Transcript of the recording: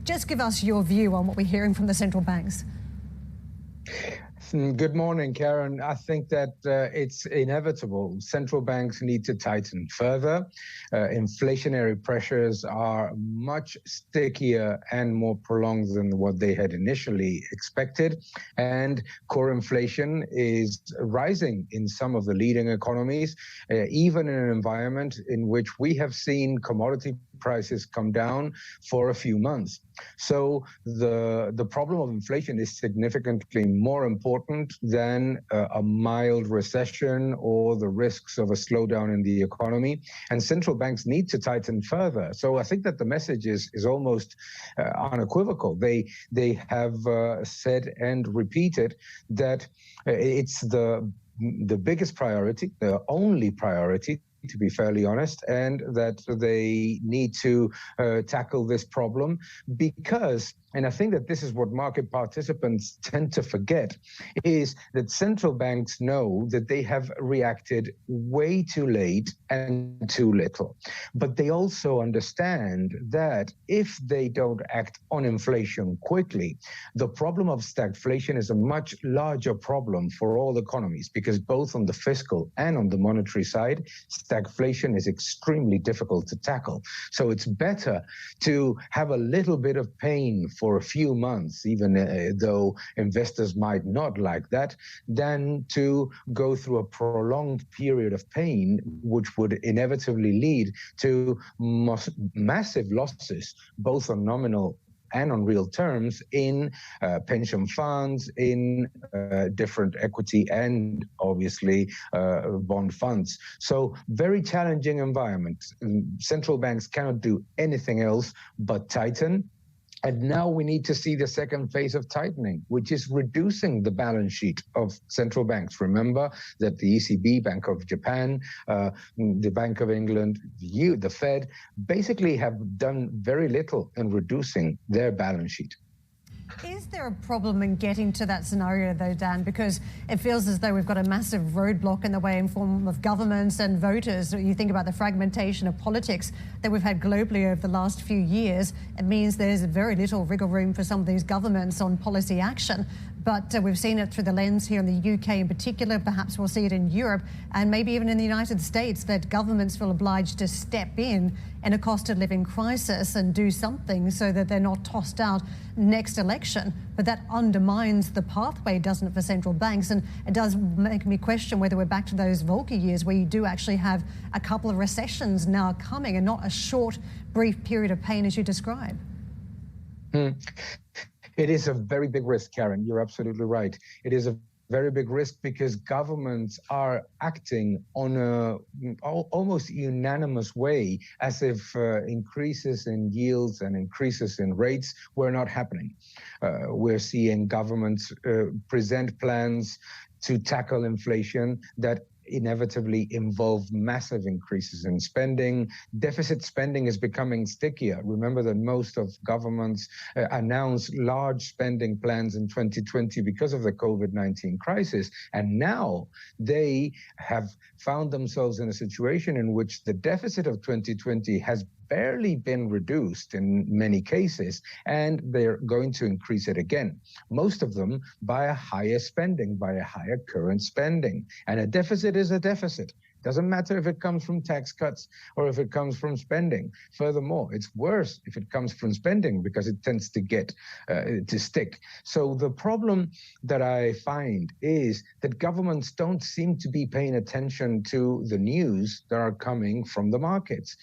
Just give us your view on what we're hearing from the central banks. Good morning, Karen. I think that it's inevitable. Central banks need to tighten further. Inflationary pressures are much stickier and more prolonged than what they had initially expected. And core inflation is rising in some of the leading economies, even in an environment in which we have seen commodity prices come down for a few months. So the problem of inflation is significantly more important than a mild recession or the risks of a slowdown in the economy. And central banks need to tighten further. So I think that the message is almost unequivocal. They have said and repeated that it's the biggest priority, the only priority, to be fairly honest, and that they need to tackle this problem because, and I think that this is what market participants tend to forget, is that central banks know that they have reacted way too late and too little. But they also understand that if they don't act on inflation quickly, the problem of stagflation is a much larger problem for all economies, because both on the fiscal and on the monetary side, stagflation is extremely difficult to tackle. So it's better to have a little bit of pain for a few months, even though investors might not like that, than to go through a prolonged period of pain, which would inevitably lead to massive losses, both on nominal and on real terms, in pension funds, in different equity and obviously bond funds. So very challenging environment. Central banks cannot do anything else but tighten. And now we need to see the second phase of tightening, which is reducing the balance sheet of central banks. Remember that the ECB, Bank of Japan, the Bank of England, the Fed, basically have done very little in reducing their balance sheet. Is there a problem in getting to that scenario, though, Dan? Because it feels as though we've got a massive roadblock in the way in form of governments and voters. You think about the fragmentation of politics that we've had globally over the last few years. It means there's very little wiggle room for some of these governments on policy action. But we've seen it through the lens here in the UK in particular. Perhaps we'll see it in Europe and maybe even in the United States, that governments feel obliged to step in a cost of living crisis and do something so that they're not tossed out next election. But that undermines the pathway, doesn't it, for central banks? And it does make me question whether we're back to those Volcker years where you do actually have a couple of recessions now coming and not a short, brief period of pain as you describe. It is a very big risk, Karen. You're absolutely right. It is a very big risk because governments are acting on a almost unanimous way, as if increases in yields and increases in rates were not happening. We're seeing governments present plans to tackle inflation that inevitably involve massive increases in spending. Deficit spending is becoming stickier. Remember that most of governments announced large spending plans in 2020 because of the COVID-19 crisis. And now they have found themselves in a situation in which the deficit of 2020 has barely been reduced in many cases, and they're going to increase it again. Most of them by a higher spending, by a higher current spending. And a deficit is a deficit. Doesn't matter if it comes from tax cuts or if it comes from spending. Furthermore, it's worse if it comes from spending because it tends to get to stick. So the problem that I find is that governments don't seem to be paying attention to the news that are coming from the markets.